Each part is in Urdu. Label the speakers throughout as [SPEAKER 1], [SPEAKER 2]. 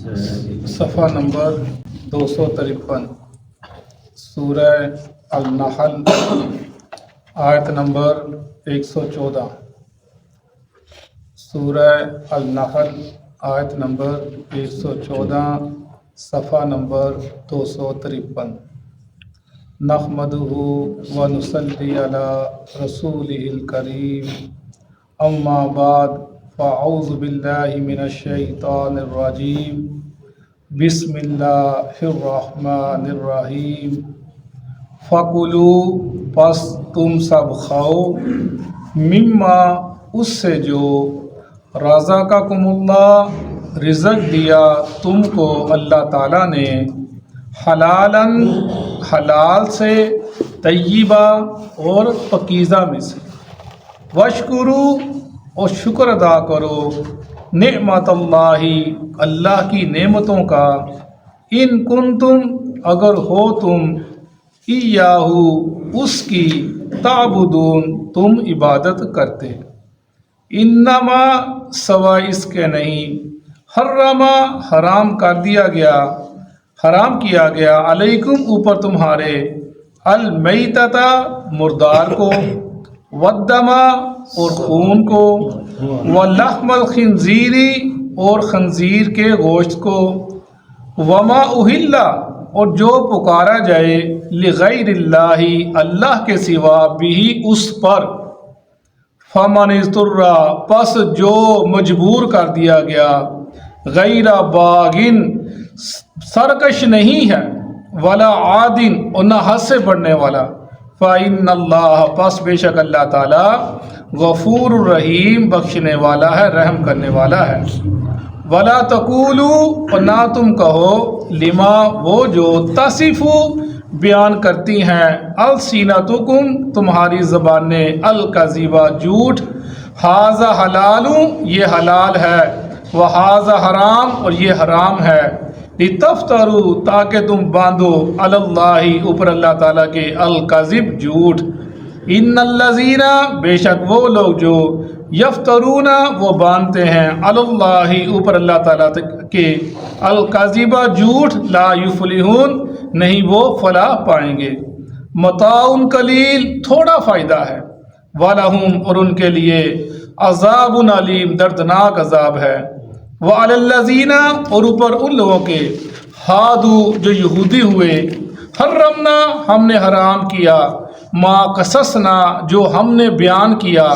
[SPEAKER 1] صفحہ نمبر 253 سورہ النحل آیت نمبر 114۔ سورہ النحل آیت نمبر 114 صفحہ نمبر 253۔ نحمدہ و نصلی علی رسولہ الکریم، اما بعد فاعوذ باللہ من الشیطان الرجیم، بسم اللہ الرحمن الرحیم۔ فَكُلُوا پس تم سب کھاؤ، مما اس سے جو رزقکم اللہ رزق دیا تم کو اللہ تعالیٰ نے، حلالًا حلال سے، طیبہ اور پاکیزہ میں سے، واشکروا اور شکر ادا کرو، نعمت اللہ اللہ کی نعمتوں کا، ان کنتم اگر ہو تم، ایاہو اس کی، تعبدون تم عبادت کرتے۔ انما سوائے اس کے نہیں، حرما حرام کر دیا گیا، حرام کیا گیا، علیکم اوپر تمہارے، المیتۃ مردار کو، والدم اور خون کو، ولحم الخنزیر اور خنزیر کے گوشت کو، وما اہل اور جو پکارا جائے، لغیر اللہ اللہ کے سوا، بھی اس پر، فمن اضطر پس جو مجبور کر دیا گیا، غیر باغن سرکش نہیں ہے، ولا عادن اور نہ حد سے بڑھنے والا، فإن اللہ پس بے شک اللہ تعالیٰ، غفور الرحیم بخشنے والا ہے، رحم کرنے والا ہے۔ ولا تقولوا اور نہ تم کہو، لما وہ جو، تصفو بیان کرتی ہیں، السینتکم تمہاری زبانیں، الکذبہ جھوٹ، ھذا حلال یہ حلال ہے، وھذا حرام اور یہ حرام ہے، لتفتروا تاکہ تم باندھو، علی اللہ اوپر اللہ تعالیٰ کے، الکذب جھوٹ۔ ان الذین بے شک وہ لوگ جو، یفترون وہ باندھتے ہیں، علی اللہ اوپر اللہ تعالیٰ کے، الکذب جھوٹ، لا یفلحون نہیں وہ فلاح پائیں گے۔ متاع قلیل تھوڑا فائدہ ہے، ولہم اور ان کے لیے، عذاب علیم دردناک عذاب ہے۔ وعلی الذین اور اوپر ان لوگوں کے، ہادو جو یہودی ہوئے، حرمنا ہم نے حرام کیا، ما قصصنا جو ہم نے بیان کیا،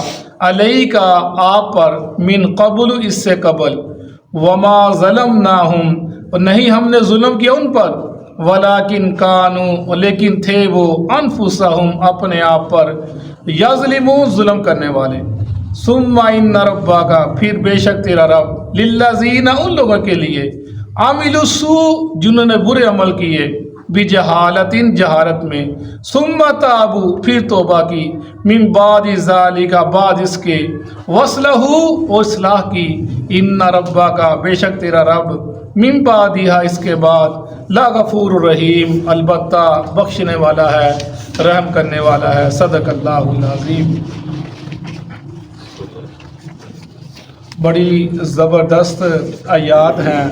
[SPEAKER 1] علیک آپ پر، من قبل اس سے قبل، وما ظلمناہم اور نہیں ہم نے ظلم کیا ان پر، ولیکن کانوا لیکن تھے وہ، انفسہم اپنے آپ پر، یظلمون ظلم کرنے والے۔ ثم ان ربک پھر بے شک تیرا رب، للذین ان لوگوں کے لیے، عملوا السوء جنہوں نے برے عمل کیے، بجہالت جہالت میں، ثم تابوا پھر توبہ کی، من بعد ذالک بعد اس کے، واصلحوا اور اصلاح کی، ان ربک بے شک تیرا رب، من بعدہا اس کے بعد، لغفور الرحیم البتہ بخشنے والا ہے، رحم کرنے والا ہے۔ صدق اللہ العظیم۔ بڑی زبردست آیات ہیں،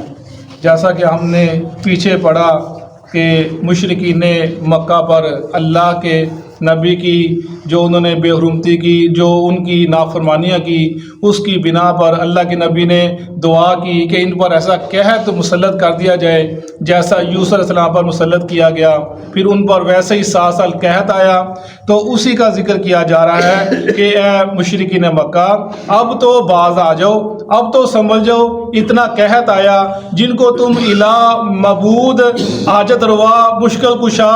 [SPEAKER 1] جیسا کہ ہم نے پیچھے پڑھا کہ مشرکین مکہ پر اللہ کے نبی کی جو انہوں نے بے حرمتی کی، جو ان کی نافرمانیاں کی، اس کی بنا پر اللہ کے نبی نے دعا کی کہ ان پر ایسا قحط مسلط کر دیا جائے جیسا یوسف علیہ السلام پر مسلط کیا گیا، پھر ان پر ویسے ہی 7 سال قحط آیا۔ تو اسی کا ذکر کیا جا رہا ہے کہ اے مشرکین مکہ، اب تو باز آ جاؤ، اب تو سمجھ جاؤ، اتنا قحط آیا، جن کو تم الہ، معبود، حاجت روا، مشکل کشا،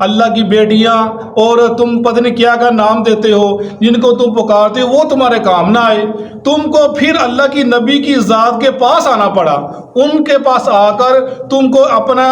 [SPEAKER 1] اللہ کی بیٹیاں اور تم پتہ نہیں کیا کا نام دیتے ہو، جن کو تم پکارتے ہو، وہ تمہارے کام نہ آئے، تم کو پھر اللہ کی نبی کی ذات کے پاس آنا پڑا، ان کے پاس آ کر تم کو اپنا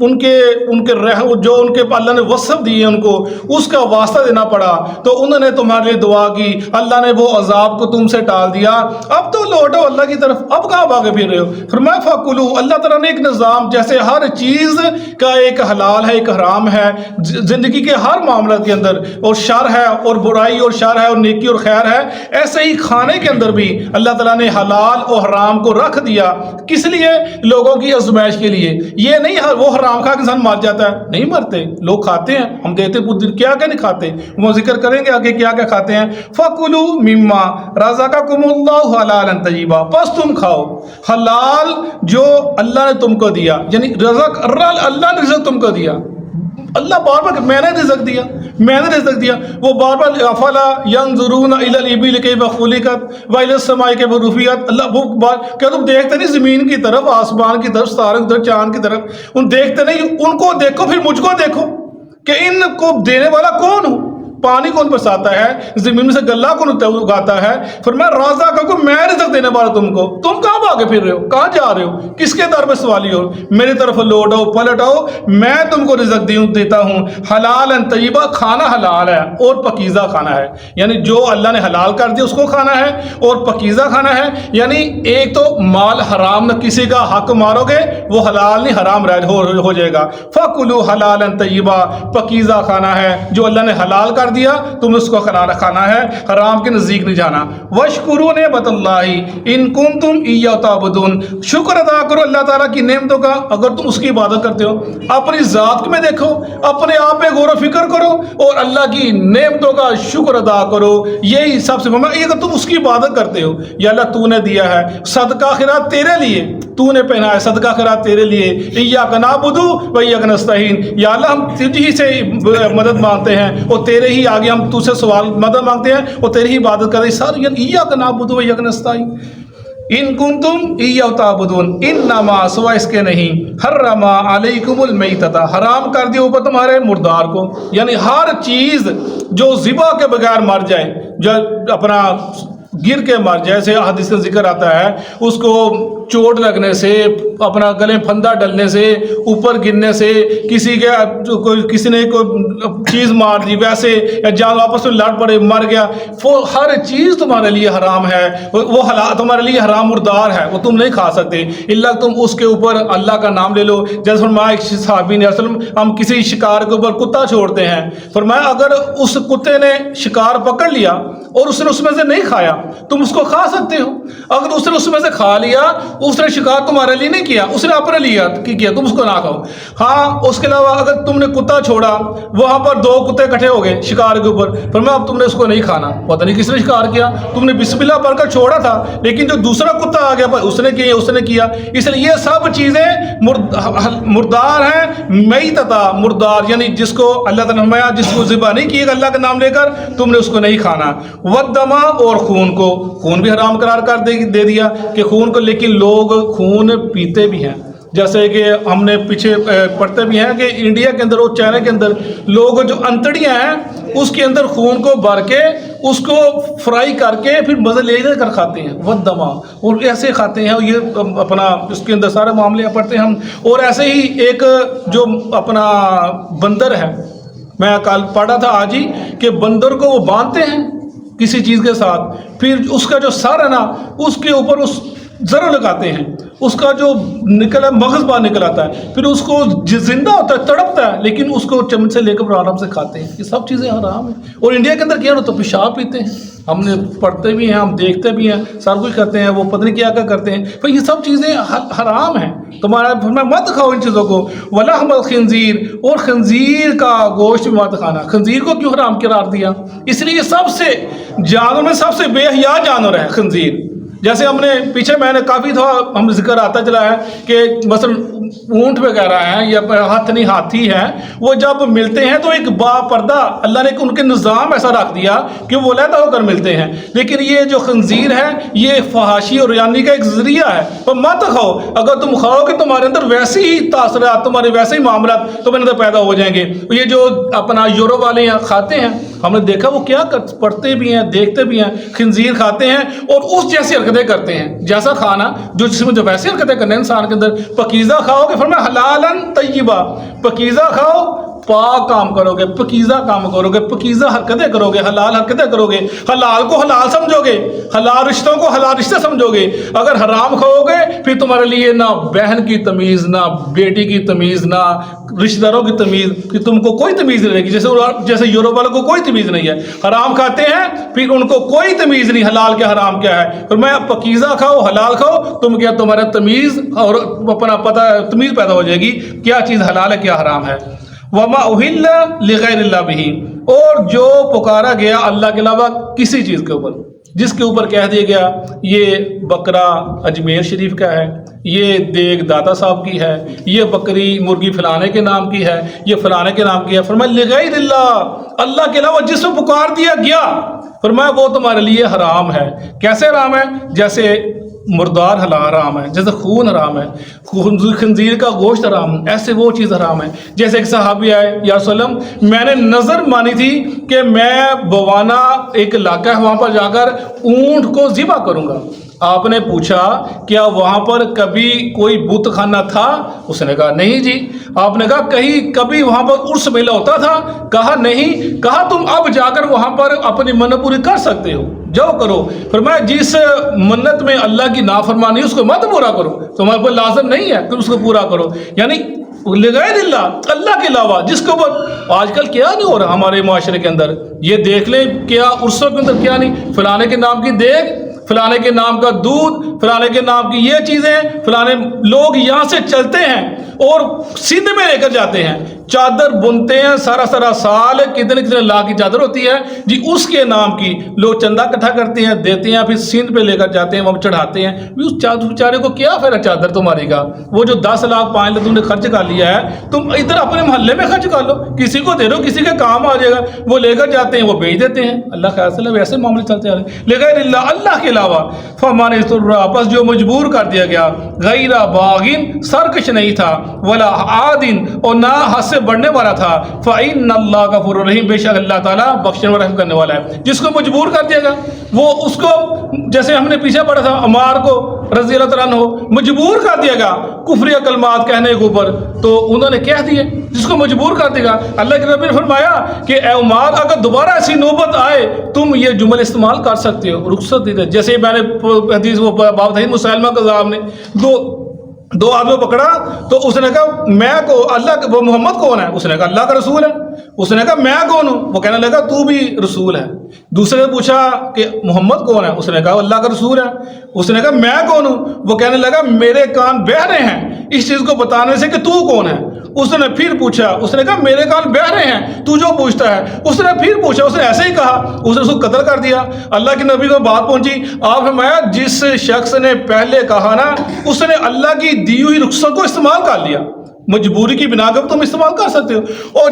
[SPEAKER 1] جو ان کے اللہ نے وصف دیے ان کو اس کا واسطہ دینا پڑا، تو انہوں نے تمہارے لیے دعا کی، اللہ نے وہ عذاب کو تم سے ٹال دیا، اب تو لوٹو اللہ کی طرف، اب کہاں بھاگے پھر رہے ہو؟ فرمایا فَكُلُوا، اللہ تعالیٰ نے ایک نظام، جیسے ہر چیز کا ایک حلال ہے ایک حرام ہے زندگی کے ہر معاملات کے اندر، اور شر ہے اور برائی اور شر ہے اور نیکی اور خیر ہے، ایسے ہی کھانے کے اندر بھی اللہ تعالیٰ نے حلال اور حرام کو رکھ دیا، کس لیے؟ لوگوں کی آزمائش کے لیے۔ یہ نہیں وہ حرام کھا کے انسان مر جاتا ہے، نہیں مرتے، لوگ کھاتے ہیں، ہم دیتے ہیں کیا کیا نہیں کھاتے، وہ ذکر کریں گے آگے کیا کیا کھاتے ہیں۔ فَكُلُوا مِمَّا رَزَقَكُمُ اللَّهُ حَلَالًا طَيِّبًا، بس تم کھاؤ حلال جو اللہ نے تم کو دیا، یعنی رزق، اللہ نے رزق تم کو دیا، اللہ بار بار میں نے رزق دیا، میں نے رزق دیا، وہ بار بار افلا ينظرون الى الابل كيف خلقت والى السماء كيف رفعت، اللہ وہ بات کہ تم دیکھتے نہیں زمین کی طرف، آسمان کی طرف، ستاروں کی طرف، چاند کی طرف، ان دیکھتے نہیں، ان کو دیکھو، پھر مجھ کو دیکھو کہ ان کو دینے والا کون ہوں، پانی کون برساتا ہے، زمین میں سے گلہ کون اگاتا ہے، فرمایا رازق کو میں رزق دینے والا تم کو، تم کہاں بھاگے پھر رہے ہو، کہاں جا رہے ہو، کس کے در پہ سوالی ہو، میری طرف لوٹ آؤ، پلٹ آؤ، میں تم کو رزق دیتا ہوں، حلال طیبہ، کھانا حلال ہے اور پاکیزہ کھانا ہے، یعنی جو اللہ نے حلال کر دیا اس کو کھانا ہے، اور پاکیزہ کھانا ہے، یعنی ایک تو مال حرام نہ کسی کا حق مارو گے وہ حلال نہیں حرام ہو جائے گا، فَكُلُوا حَلَالًا طَيِّبًا، پاکیزہ کھانا ہے جو اللہ نے حلال کر دیا تم اس کو کھانا ہے، حرام کے نزدیک نہیں جانا۔ وَاشْكُرُوا نِعْمَتَ اللَّهِ إِن كُنتُمْ إِيَّاهُ تَعْبُدُونَ، شکر ادا کرو اللہ تعالیٰ کی نعمتوں کا اگر تم اس کی عبادت کرتے ہو، اپنی ذات میں دیکھو، اپنے آپ پہ غور و فکر کرو اور اللہ کی نعمتوں کا شکر ادا کرو، یہی سب سے مہم ہے۔ اگر تم اس کی عبادت کرتے ہو، یا اللہ تو نے دیا ہے، صدقہ خیرات تیرے لیے، تو نے پہنا ہے، صدقہ خیرات تیرے لیے، ایاک نعبد و ایاک نستعین، یا اللہ ہم تجھی سے مدد مانگتے ہیں اور تیرے ہی آگے ہم تجھ سے سوال مدد مانگتے ہیں اور تیری ہی عبادت کرتے ہیں، ساری ایاک نعبد و ایاک نستعین، ان کنتم ایاہ تعبدون، انما سوا اس کے نہیں، حرم علیکم المیتۃ، حرام کر دیا اوپر تمہارے مردار کو، یعنی ہر چیز جو ذبح کے بغیر مر جائے، جو اپنا گر کے مر جائے، جیسے حدیث کا ذکر آتا ہے، اس کو چوٹ لگنے سے، اپنا گلے پھندا ڈلنے سے، اوپر گرنے سے، کسی نے کوئی چیز مار دی ویسے، یا جان آپس میں لڑ پڑے مر گیا، وہ ہر چیز تمہارے لیے حرام ہے، وہ تمہارے لیے حرام مردار ہے، وہ تم نہیں کھا سکتے الا تم اس کے اوپر اللہ کا نام لے لو۔ جیسے فرمایا ایک صحابی نے، ہم کسی شکار کے اوپر کتا چھوڑتے ہیں، فرمایا اگر اس کتے نے شکار پکڑ لیا اور اس نے اس میں سے نہیں کھایا، تم اس کو کھا سکتے ہو، اگر اس نے اس میں سے کھا لیا، اس نے شکار تمہارے لیے نہیں کیا، اس نے اپنے لیے کیا، تم اس کو نہ کھاؤ۔ ہاں اس کے علاوہ اگر تم نے کتا چھوڑا، وہاں پر دو کتے اکٹھے ہو گئے شکار کے اوپر، فرمایا اب تم نے اس کو نہیں کھانا، پتہ نہیں کس نے شکار کیا، تم نے بسم اللہ پڑھ کر چھوڑا تھا، لیکن جو دوسرا کتا آ گیا اس نے کیا، اس لیے یہ سب چیزیں مردار ہیں، میتۃ مردار، یعنی جس کو اللہ تعالیٰ نے فرمایا جس کو ذبح نہیں کیے گا اللہ کا نام لے کر تم نے اس کو نہیں کھانا۔ والدم، اور خون بھی حرام قرار کر دے دیا کہ خون کو، لیکن لوگ خون پیتے بھی ہیں، جیسے کہ ہم نے پیچھے پڑھتے بھی ہیں کہ انڈیا کے اندر اور چائنا کے اندر لوگ جو انتڑیاں ہیں اس کے اندر خون کو بھر کے اس کو فرائی کر کے پھر مزے لے کر کھاتے ہیں، والدم، اور ایسے کھاتے ہیں، یہ اپنا اس کے اندر سارے معاملے پڑھتے ہیں ہم۔ اور ایسے ہی ایک جو اپنا بندر ہے، میں کل پڑھا تھا آج ہی کہ بندر کو وہ باندھتے ہیں کسی چیز کے ساتھ، پھر اس کا جو سر ہے نا اس کے اوپر اس ضرور لگاتے ہیں، اس کا جو مغز باہر نکل آتا ہے، پھر اس کو زندہ ہوتا ہے، تڑپتا ہے، لیکن اس کو چمچ سے لے کر آرام سے کھاتے ہیں، یہ سب چیزیں حرام ہیں۔ اور انڈیا کے اندر کیا ہوتا ہے، پیشاب پیتے ہیں، ہم نے پڑھتے بھی ہیں، ہم دیکھتے بھی ہیں، سب کچھ کرتے ہیں، وہ پتہ نہیں کیا کرتے ہیں، پھر یہ سب چیزیں حرام ہیں، تمہارا مت کھاؤ ان چیزوں کو۔ ولحم الخنزیر، اور خنزیر کا گوشت بھی مت کھانا۔ خنزیر کو کیوں حرام قرار دیا؟ اس لیے سب سے جانور میں سب سے بے حیا جانور ہے خنزیر۔ جیسے ہم نے پیچھے میں نے کافی تھا ہم ذکر آتا چلا ہے کہ مثلا اونٹ وغیرہ ہیں یا ہاتھی ہیں، وہ جب ملتے ہیں تو ایک با پردہ اللہ نے ان کے نظام ایسا رکھ دیا کہ وہ علیحدہ ہو کر ملتے ہیں، لیکن یہ جو خنزیر ہے یہ فحاشی اور ریانی کا ایک ذریعہ ہے، تو مت کھاؤ۔ اگر تم کھاؤ گے تمہارے اندر ویسے ہی تاثرات، تمہارے ویسے ہی معاملات تمہارے اندر پیدا ہو جائیں گے۔ یہ جو اپنا یورپ والے یہاں کھاتے ہیں ہم نے دیکھا وہ کیا پڑھتے بھی ہیں، دیکھتے بھی ہیں، خنزیر کھاتے ہیں اور اس جیسی حرکتیں کرتے ہیں جیسا کھانا جو جس میں جو ویسے حرکتیں کرنے ہیں انسان کے اندر۔ پاکیزہ کھاؤ گے، فرمایا حلالن طیبہ، پاکیزہ کھاؤ، پاک کام کرو گے، پاکیزہ کام کرو گے، پاکیزہ حرکتیں کرو گے، حلال حرکتیں کرو گے، حلال کو حلال سمجھو گے، حلال رشتوں کو حلال رشتے سمجھو گے۔ اگر حرام کھاؤ گے پھر تمہارے لیے نہ بہن کی تمیز، نہ بیٹی کی تمیز، نہ رشتہ داروں کی تمیز، کہ تم کو کوئی تمیز نہیں رہے گی۔ جیسے یورپ والوں کو کوئی تمیز نہیں ہے، حرام کھاتے ہیں پھر ان کو کوئی تمیز نہیں حلال کیا حرام کیا ہے۔ پھر میں پاکیزہ کھاؤ، حلال کھاؤ، تم کیا تمہارا تمیز اور اپنا پتہ تمیز پیدا ہو جائے گی کیا چیز حلال ہے کیا حرام ہے۔ وما اہل لغیر اللہ بہ، اور جو پکارا گیا اللہ کے علاوہ کسی چیز کے اوپر، جس کے اوپر کہہ دیا گیا یہ بکرا اجمیر شریف کا ہے، یہ دیگ داتا صاحب کی ہے، یہ بکری مرغی فلانے کے نام کی ہے، یہ فلانے کے نام کی ہے، فرمایا لغیر اللہ، اللہ کے علاوہ جس کو پکار دیا گیا فرمایا وہ تمہارے لیے حرام ہے۔ کیسے حرام ہے؟ جیسے مردار حرام ہے، جیسے خون حرام ہے، خنزیر کا گوشت حرام، ایسے وہ چیز حرام ہے۔ جیسے ایک صحابی آئے، یا وسلم میں نے نظر مانی تھی کہ میں بوانا ایک علاقہ ہے وہاں پر جا کر اونٹ کو ذبح کروں گا۔ آپ نے پوچھا کیا وہاں پر کبھی کوئی بت خانہ تھا؟ اس نے کہا نہیں جی۔ آپ نے کہا کہیں کبھی وہاں پر عرس میلہ ہوتا تھا؟ کہا نہیں۔ کہا تم اب جا کر وہاں پر اپنی منت پوری کر سکتے ہو، جاؤ کرو۔ فرمایا جس منت میں اللہ کی نافرمانی اس کو مت پورا کرو، تمہارے پر لازم نہیں ہے تم اس کو پورا کرو۔ یعنی لغیر اللہ، اللہ کے علاوہ جس کے اوپر آج کل کیا نہیں ہو رہا ہمارے معاشرے کے اندر، یہ دیکھ لیں کیا عرسوں کے اندر کیا نہیں، فلانے کے نام کی دیگ، فلانے کے نام کا دودھ، فلانے کے نام کی یہ چیزیں، فلانے لوگ یہاں سے چلتے ہیں اور سندھ میں لے کر جاتے ہیں، چادر بنتے ہیں سارا سال، کتنے کتنے لاکھ کی چادر ہوتی ہے جی، اس کے نام کی لوگ چندہ اکٹھا کرتے ہیں، دیتے ہیں، پھر سندھ پہ لے کر جاتے ہیں، وہاں چڑھاتے ہیں۔ اس چادر بیچارے کو کیا فائدہ چادر تمہاری کا؟ وہ جو 10 لاکھ 5 لاکھ تم نے خرچ کر لیا ہے، تم ادھر اپنے محلے میں خرچ کر لو، کسی کو دے دو، کسی کے کام آ جائے گا۔ وہ لے کر جاتے ہیں، وہ بیچ دیتے ہیں، اللہ خیر سے ویسے معاملے چلتے آ رہے ہیں۔ لغیر اللہ، اللہ کے علاوہ، فمن اضطر، پس جو مجبور کر دیا گیا، غیر باغن، سرکش نہیں تھا، ولا عادن، اور نہ حد سے بڑھنے والا تھا، فإن اللہ غفور رحیم، بے شک اللہ تعالیٰ بخشنے و رحم کرنے والا ہے۔ جس کو مجبور کر دیا گا وہ اس کو، جیسے ہم نے پیچھے پڑھا تھا عمار کو رضی اللہ تعالیٰ عنہ، مجبور کر دیا گا کفری کلمات کہنے کے اوپر، تو انہوں نے کہہ دیے۔ جس کو مجبور کر دے گا، اللہ کے نبی نے فرمایا کہ اے عمار اگر دوبارہ ایسی نوبت آئے تم یہ جمل استعمال کر سکتے ہو، رخصت دی۔ جیسے میں نے حدیث وہ باب حدیث مسلمہ کا صاحب نے دو آدمی پکڑا تو اس نے کہا میں کو اللہ، وہ محمد کون ہے؟ اس نے کہا اللہ کا رسول ہے۔ اس نے کہا میں کون ہوں؟ وہ کہنے لگا تو بھی رسول ہے۔ دوسرے نے پوچھا کہ محمد کون ہے؟ اس نے کہا اللہ کا رسول ہے۔ اس نے کہا میں کون ہوں؟ وہ کہنے لگا میرے کان بہہ رہے ہیں اس چیز کو بتانے سے کہ تو کون ہے۔ اس نے پھر پوچھا، اس نے کہا میرے کان بہہ رہے ہیں تو جو پوچھتا ہے۔ اس نے پھر پوچھا، اس نے ایسے ہی کہا، اس نے اس کو قتل کر دیا۔ اللہ کے نبی کو بات پہنچی، آپ فرمایا جس شخص نے پہلے کہا نا اس نے اللہ کی دی ہوئی رخصت کو استعمال کر لیا، مجبوری کی بنا پر تم استعمال کر سکتے ہو، اور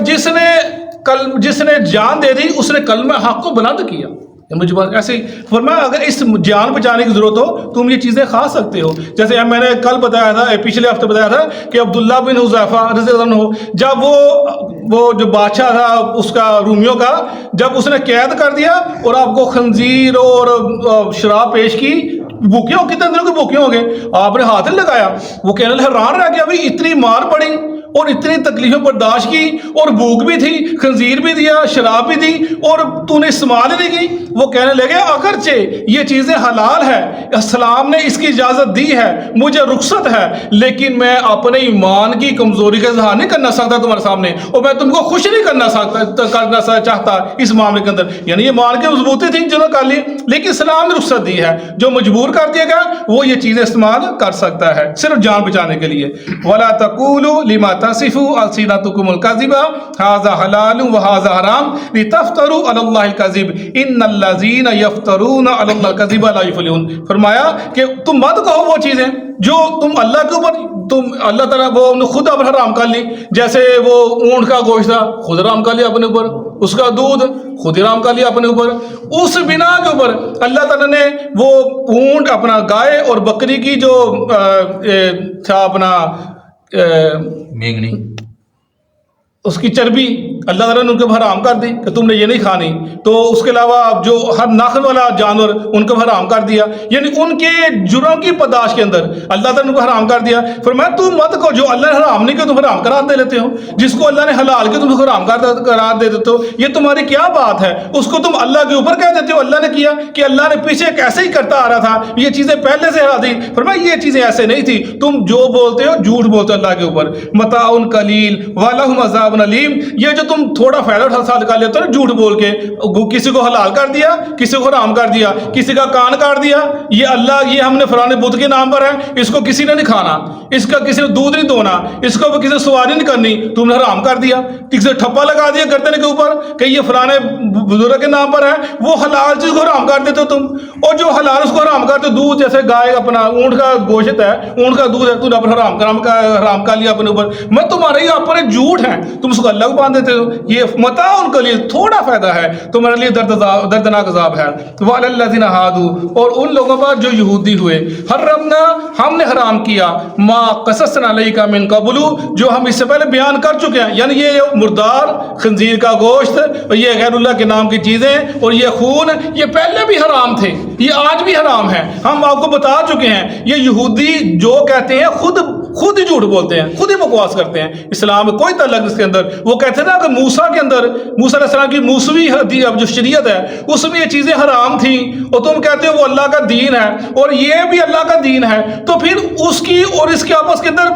[SPEAKER 1] جس نے جان دے دی اس نے کلمہ حق کو بلند کیا۔ مجھے بات ایسے ہی فرمایا اگر اس جان بچانے کی ضرورت ہو تم یہ چیزیں کھا سکتے ہو۔ جیسے میں نے کل بتایا تھا، پچھلے ہفتے بتایا تھا کہ عبداللہ بن حذیفہ رضی اللہ عنہ، جب وہ جو بادشاہ تھا اس کا رومیوں کا، جب اس نے قید کر دیا اور آپ کو خنزیر اور شراب پیش کی، بھوکے ہو، کتنے دنوں کے بھوکے ہو گئے، آپ نے ہاتھ نہیں لگایا۔ وہ کہنے حیران رہ گیا، ابھی اتنی مار پڑی اور اتنی تکلیفیں برداشت کی اور بھوک بھی تھی، خنزیر بھی دیا، شراب بھی دی، اور تو نے استعمال نہیں کی۔ وہ کہنے لگے اگرچہ یہ چیزیں حلال ہے، اسلام نے اس کی اجازت دی ہے، مجھے رخصت ہے، لیکن میں اپنے ایمان کی کمزوری کا اظہار نہیں کرنا سکتا تمہارے سامنے، اور میں تم کو خوش نہیں کرنا چاہتا اس معاملے کے اندر۔ یعنی یہ مان کے مضبوطی تھی جنہوں نے کر لی، لیکن اسلام نے رخصت دی ہے، جو مجبور کر دیا گا وہ یہ چیزیں استعمال کر سکتا ہے صرف جان بچانے کے لیے۔ وَلَا تَقُولُوا لِمَا تَصِفُوا أَلْسِنَتُكُمُ الْكَذِبَ هَذَا حَلَالٌ وَهَذَا حَرَامٌ لِتَفْتَرُوا عَلَى اللَّهِ الْكَذِبَ إِنَّ الَّذِينَ يَفْتَرُونَ عَلَى اللَّهِ الْكَذِبَ لَا يُفْلِحُونَ۔ فرمایا کہ تم مت کہو وہ چیزیں جو تم اللہ کے اوپر، تم اللہ تعالیٰ وہ خود اب حرام کر لی، جیسے وہ اونٹ کا گوشت تھا خود حرام کر لیا اپنے اوپر، اس کا دودھ خود حرام کر لیا اپنے اوپر، اس بنا کے اوپر اللہ تعالیٰ نے وہ اونٹ اپنا گائے اور بکری کی جو تھا اپنا اس کی چربی اللہ تعالیٰ نے ان کے حرام کر دی کہ تم نے یہ نہیں کھانی. تو اس کے علاوہ جو ہر ناخن والا جانور ان کو حرام کر دیا. یعنی ان کے جرم کی پاداش کے اندر اللہ تعالیٰ نے ان کو حرام کر دیا. فرمایا تم مت کو جو اللہ نے حرام نہیں کیا تم حرام قرار دے لیتے ہو, جس کو اللہ نے حلال کیا تم حرام قرار دے دیتے ہو. یہ تمہاری کیا بات ہے؟ اس کو تم اللہ کے اوپر کہہ دیتے ہو اللہ نے کیا, کہ اللہ نے پیچھے کیسے ہی کرتا آ رہا تھا, یہ چیزیں پہلے سے آ تھی. فرمایا یہ چیزیں ایسے نہیں تھی, تم جو بولتے ہو جھوٹ بولتے ہو اللہ کے اوپر. متاع قلیل ولہم عذاب علیم. یہ جو تم تھوڑا فائدہ اٹھا لیتے ہو جھوٹ بول کے, کسی کو حلال کر دیا, کسی کو حرام کر دیا, کسی کا کان کاٹ دیا, یہ اللہ یہ ہم نے فلانے بت کے نام پر ہے, اس کو کسی نے نہیں کھانا, اس کا کسی نے دودھ نہیں دھونا, اس کو کسی نے سواری نہیں کرنی, تم نے حرام کر دیا. کسی نے ٹھپا لگا دیا گردن کے اوپر کہ یہ فلانے بزرگ کے نام پر ہے, وہ حلال چیز کو حرام کر دیتے ہو تم. اور جو حلال اس کو حرام کرتے, دودھ جیسے گائے اپنا اونٹ کا گوشت ہے, اونٹ کا دودھ ہے, تم نے اپنا حرام کر لیا اپنے اوپر. میں تمہارے یہ اپنے جھوٹ ہیں, تم اس کو اللہ کو باندھ دیتے ہو. یہ متاع ان کے لیے تھوڑا فائدہ ہے, تمہارے لیے دردناک عذاب ہے. وعلی الذین ہادوا, اور ان لوگوں پر جو یہودی ہوئے, حرمنا ہم نے حرام کیا, ما قصصنا علیک من قبل جو ہم اس سے پہلے بیان کر چکے ہیں. یعنی یہ مردار خنزیر کا گوشت, یہ غیر اللہ کے نام کی چیزیں, اور یہ خون, یہ پہلے بھی حرام تھے, یہ آج بھی حرام ہے, ہم آپ کو بتا چکے ہیں. یہ یہودی جو کہتے ہیں خود ہی جھوٹ بولتے ہیں, خود ہی بکواس کرتے ہیں, اسلام میں کوئی تعلق اس کے اندر. وہ کہتے ہیں نا کہ موسیٰ کے اندر, موسیٰ علیہ السلام کی موسوی جو شریعت ہے اس میں یہ چیزیں حرام تھیں, اور تم کہتے ہو وہ اللہ کا دین ہے اور یہ بھی اللہ کا دین ہے, تو پھر اس کی اور اس کے آپس کے اندر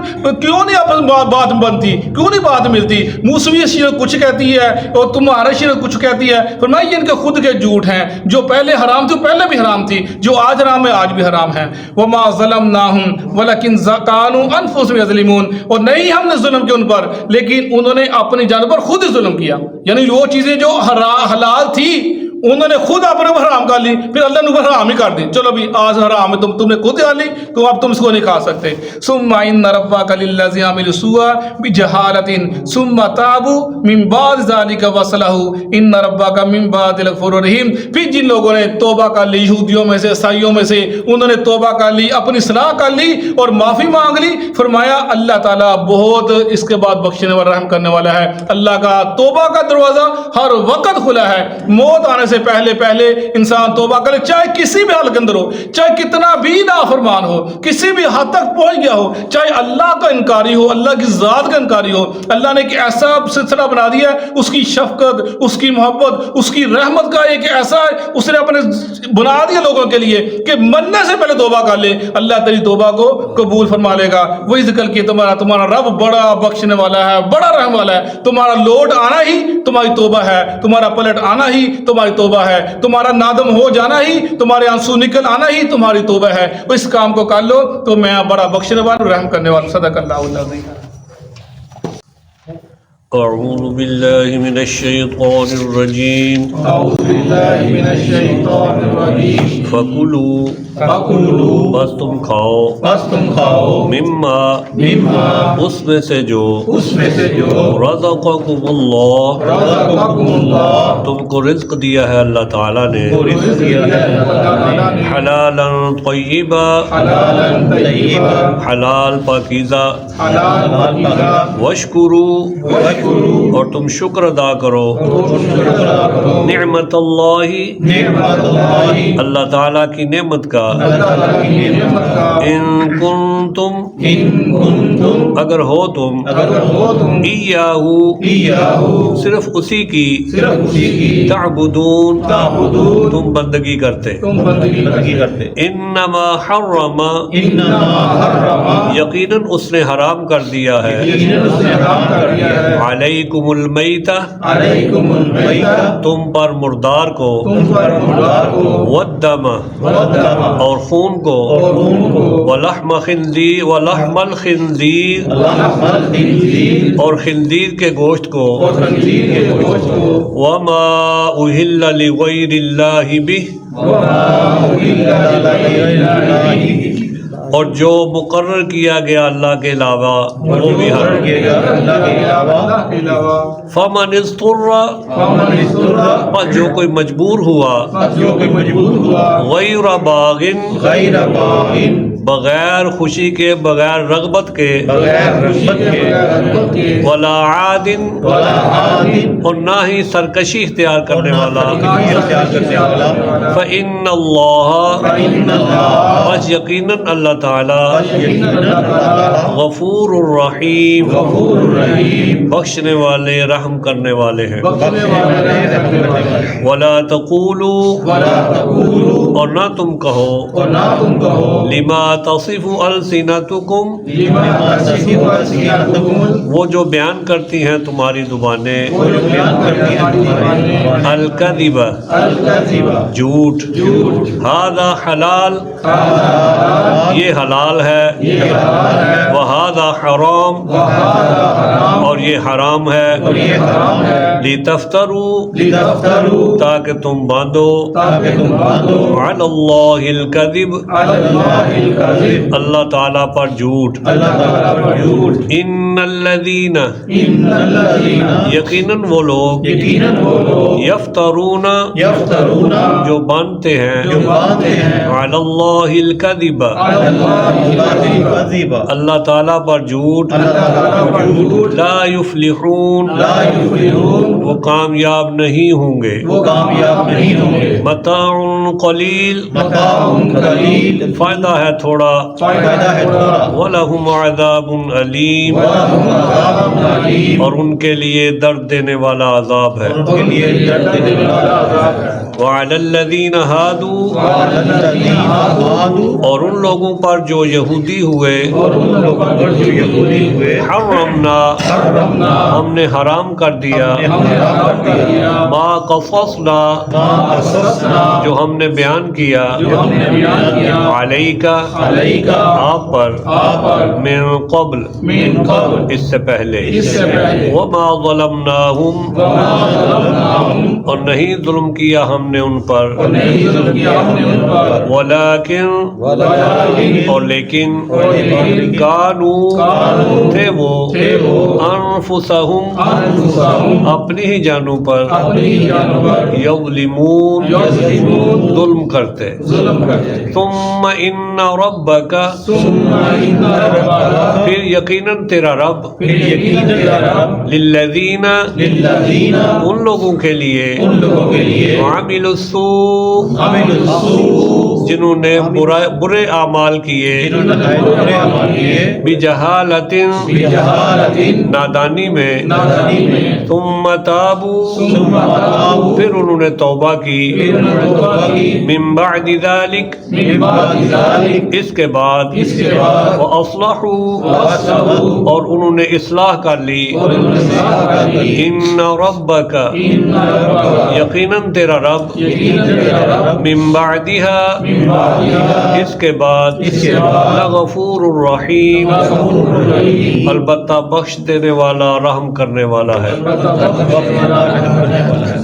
[SPEAKER 1] کیوں نہیں آپس بات بنتی, کیوں نہیں بات ملتی؟ موسوی شریعت کچھ کہتی ہے اور تمہارا شریعت کچھ کہتی ہے. فرمایا یہ ان کے خود کے جھوٹ ہیں, جو پہلے حرام تھی پہلے بھی حرام تھی, جو آج حرام ہے آج بھی حرام ہے. وما ظلمناہم ولکن كانوا انفسهم یظلمون, اور نہیں ہم نے ظلم کیا ان پر, لیکن انہوں نے اپنی جان پر خود ہی ظلم کیا. یعنی وہ چیزیں جو حلال تھی انہوں نے خود اپنے اوپر حرام کر لی, پھر اللہ نے اوپر حرام ہی کر دی. چلو بھی آج حرام ہے, تم نے خود کر لی, تو اب تم اس کو نہیں کھا سکتے. ثم ان ربک للذین عملوا السوء بجہالۃ ثم تابوا من بعد ذلک واصلحوا ان ربک من بعد الغفور الرحیم. پھر جن لوگوں نے توبہ کر لی, یہودیوں میں سے عیسائیوں میں سے, انہوں نے توبہ کر لی, اپنی اصلاح کر لی اور معافی مانگ لی, فرمایا اللہ تعالیٰ بہت اس کے بعد بخشنے والا رحم کرنے والا ہے. اللہ کا توبہ کا دروازہ ہر وقت کھلا ہے. موت آنے سے پہلے انسان توبہ کرے, چاہے کسی بھی حال کے اندر ہو, چاہے کتنا بھی نافرمان ہو, کسی بھی حد تک پہنچ گیا ہو, چاہے اللہ کا انکاری ہو, اللہ کی ذات کا انکاری ہو, اللہ نے ایک ایسا سلسلہ بنا دیا ہے, اس کی شفقت, اس کی محبت, اس کی رحمت کا ایک ایسا اس نے اپنے بنا دیا لوگوں کے لیے کہ مرنے سے پہلے توبہ کر لے, اللہ تیری توبہ کو قبول فرما لے گا. وہی ذکر کی تمہارا رب بڑا بخشنے والا ہے, بڑا رحم والا ہے. تمہارا لوٹ آنا ہی تمہاری توبہ ہے, تمہارا پلٹ آنا ہی تمہاری توبہ ہے, تمہارا نادم ہو جانا ہی, تمہارے آنسو نکل آنا ہی تمہاری توبہ ہے. وہ اس کام کو کر لو تو میں بڑا بخشنے والا رحم کرنے والا. صدق اللہ العظیم.
[SPEAKER 2] اعوذ باللہ من الشیطان الرجیم.
[SPEAKER 1] اعوذ باللہ من الشیطان الرجیم.
[SPEAKER 2] فکلوا بس تم کھاؤ مما اس میں سے جو رزقکم اللہ تم کو رزق دیا ہے اللہ تعالیٰ نے, حلالا طیبا حلال پاکیزہ, واشکروا اور تم شکر ادا کرو, نعمت اللہ اللہ تعالیٰ کی نعمت کا, ان کنتم اگر ہو تم, ایاہو صرف اسی کی, تعبدون تم بندگی کرتے, انما حرم یقیناً اس نے حرام کر دیا ہے, علیکم المیتہ تم پر مردار کو, والدم اور خون کو, ولحم الخنزیر اور خنزیر کے گوشت کو, وما اہل لغیر اللہ بہ اور جو مقرر کیا گیا اللہ کے علاوہ وہ بھی حرام. فمن اضطر بس جو کوئی مجبور ہوا, غیر باغ بغیر خوشی کے، بغیر رغبت کے،
[SPEAKER 3] بغیر رغبت کے،
[SPEAKER 2] ولا عاد،
[SPEAKER 3] ولا عاد،
[SPEAKER 2] اور نہ ہی سرکشی اختیار کرنے والا،
[SPEAKER 3] اختیار کرنے والا،
[SPEAKER 2] فإن اللہ،
[SPEAKER 3] فإن اللہ،
[SPEAKER 2] بس یقیناً اللہ تعالیٰ،
[SPEAKER 3] یقیناً اللہ تعالیٰ
[SPEAKER 2] غفور الرحیم،
[SPEAKER 3] غفور الرحیم،
[SPEAKER 2] بخشنے والے، رحم کرنے والے ہیں۔
[SPEAKER 3] بخشنے والے، رحمنے والے،
[SPEAKER 2] ولا تقولوا،
[SPEAKER 3] ولا تقولوا،
[SPEAKER 2] اور نہ تم کہو،
[SPEAKER 3] اور نہ تم کہو،
[SPEAKER 2] لما تصف السنتکم،
[SPEAKER 3] لما تصف السنتکم،
[SPEAKER 2] وہ جو بیان کرتی ہیں تمہاری زبانیں،
[SPEAKER 3] وہ جو بیان کرتی ہیں تمہاری
[SPEAKER 2] الکذب،
[SPEAKER 3] الکذب،
[SPEAKER 2] جھوٹ،
[SPEAKER 3] جھوٹ،
[SPEAKER 2] ھذا حلال، یہ حلال ہے،
[SPEAKER 3] یہ حلال ہے،
[SPEAKER 2] وھذا حرام، اور یہ حرام ہے،
[SPEAKER 3] اور یہ حرام ہے،
[SPEAKER 2] لتفتروا،
[SPEAKER 3] لتفتروا،
[SPEAKER 2] تاکہ تم باندھو،
[SPEAKER 3] تاکہ تم باندھو،
[SPEAKER 2] علی اللہ الکذب،
[SPEAKER 3] علی اللہ الکذب،
[SPEAKER 2] اللہ تعالیٰ پر جھوٹ،
[SPEAKER 3] اللہ تعالیٰ پر جھوٹ،
[SPEAKER 2] ان الذین،
[SPEAKER 3] ان الذین،
[SPEAKER 2] یقیناً وہ لوگ،
[SPEAKER 3] یقیناً وہ لوگ،
[SPEAKER 2] یفترون،
[SPEAKER 3] یفترون،
[SPEAKER 2] جو باندھتے ہیں،
[SPEAKER 3] جو باندھتے ہیں،
[SPEAKER 2] علی اللہ الکذب،
[SPEAKER 3] علی اللہ الکذب،
[SPEAKER 2] اللہ تعالیٰ پر جھوٹ،
[SPEAKER 3] اللہ تعالیٰ پر جھوٹ،
[SPEAKER 2] لا یفلحون،
[SPEAKER 3] لا یفلحون،
[SPEAKER 2] وہ کامیاب نہیں ہوں گے،
[SPEAKER 3] وہ کامیاب نہیں ہوں گے،
[SPEAKER 2] متاع قلیل،
[SPEAKER 3] متاع قلیل،
[SPEAKER 2] فائدہ ہے تھوڑا،
[SPEAKER 3] فائدہ ہے تھوڑا،
[SPEAKER 2] وَلَهُمْ عَذَابٌ عَلِيمٌ،
[SPEAKER 3] وَلَهُمْ عَذَابٌ عَلِيمٌ،
[SPEAKER 2] اور ان کے لیے درد دینے والا عذاب ہے،
[SPEAKER 3] ان کے لیے درد دینے والا عذاب ہے،
[SPEAKER 2] وَعَلَى الَّذِينَ هَادُوا،
[SPEAKER 3] وَعَلَى الَّذِينَ هَادُوا،
[SPEAKER 2] اور ان لوگوں پر جو یہودی ہوئے،
[SPEAKER 3] اور ان لوگوں پر جو یہودی ہوئے،
[SPEAKER 2] حرمنا،
[SPEAKER 3] حرمنا،
[SPEAKER 2] ہم نے حرام کر دیا،
[SPEAKER 3] ہم نے حرام کر دیا،
[SPEAKER 2] ما قصصنا،
[SPEAKER 3] ما قصصنا،
[SPEAKER 2] جو ہم نے بیان کیا،
[SPEAKER 3] جو ہم نے بیان کیا،
[SPEAKER 2] علیکا،
[SPEAKER 3] علیکا،
[SPEAKER 2] آپ پر،
[SPEAKER 3] آپ پر،
[SPEAKER 2] من قبل،
[SPEAKER 3] من قبل،
[SPEAKER 2] اس سے پہلے،
[SPEAKER 3] اس سے پہلے،
[SPEAKER 2] وما ظلمناہم،
[SPEAKER 3] وما ظلمناہم،
[SPEAKER 2] اور نہیں ظلم کیا ہم نے ان پر،
[SPEAKER 3] اور نہیں ظلم کیا ہم نے ان پر،
[SPEAKER 2] ولیکن،
[SPEAKER 3] ولیکن،
[SPEAKER 2] اور لیکن،
[SPEAKER 3] لیکن،
[SPEAKER 2] کانو، تھے وہ، انفسہم،
[SPEAKER 3] انفسہم،
[SPEAKER 2] اپنی ہی جانوں پر،
[SPEAKER 3] اپنی جانوں پر،
[SPEAKER 2] یظلمون،
[SPEAKER 3] یظلمون،
[SPEAKER 2] ظلم کرتے،
[SPEAKER 3] ظلم کرتے،
[SPEAKER 2] ثم ان ربک،
[SPEAKER 3] ثم ان ربک،
[SPEAKER 2] پھر یقیناً تیرا رب،
[SPEAKER 3] پھر یقیناً تیرا رب،
[SPEAKER 2] للذین،
[SPEAKER 3] للذین،
[SPEAKER 2] ان لوگوں کے لیے،
[SPEAKER 3] ان لوگوں کے لیے،
[SPEAKER 2] عامل السوء،
[SPEAKER 3] عامل السوء،
[SPEAKER 2] جنہوں نے برے اعمال کیے،
[SPEAKER 3] جنہوں نے برے اعمال کیے،
[SPEAKER 2] بجہالت،
[SPEAKER 3] بجہالت،
[SPEAKER 2] نادانی میں،
[SPEAKER 3] نادانی میں،
[SPEAKER 2] ثم تابوا،
[SPEAKER 3] ثم تابوا،
[SPEAKER 2] پھر انہوں نے توبہ کی،
[SPEAKER 3] پھر انہوں نے توبہ کی،
[SPEAKER 2] من بعد ذلک،
[SPEAKER 3] من بعد ذلک،
[SPEAKER 2] اس کے بعد،
[SPEAKER 3] اس کے بعد،
[SPEAKER 2] واصلحوا،
[SPEAKER 3] واصلحوا،
[SPEAKER 2] اور انہوں نے اصلاح کر لی،
[SPEAKER 3] اور انہوں نے اصلاح کر لی،
[SPEAKER 2] ان ربک،
[SPEAKER 3] ان ربک،
[SPEAKER 2] یقیناً تیرا رب،
[SPEAKER 3] یقیناً تیرا رب،
[SPEAKER 2] من بعدها،
[SPEAKER 3] من بعدها،
[SPEAKER 2] اس کے بعد،
[SPEAKER 3] اس کے بعد،
[SPEAKER 2] لغفور الرحیم،
[SPEAKER 3] غفور الرحیم،
[SPEAKER 2] البتہ بخش دینے والا، رحم کرنے والا ہے۔
[SPEAKER 3] البتہ بخشنے والا، رحم کرنے والا ہے۔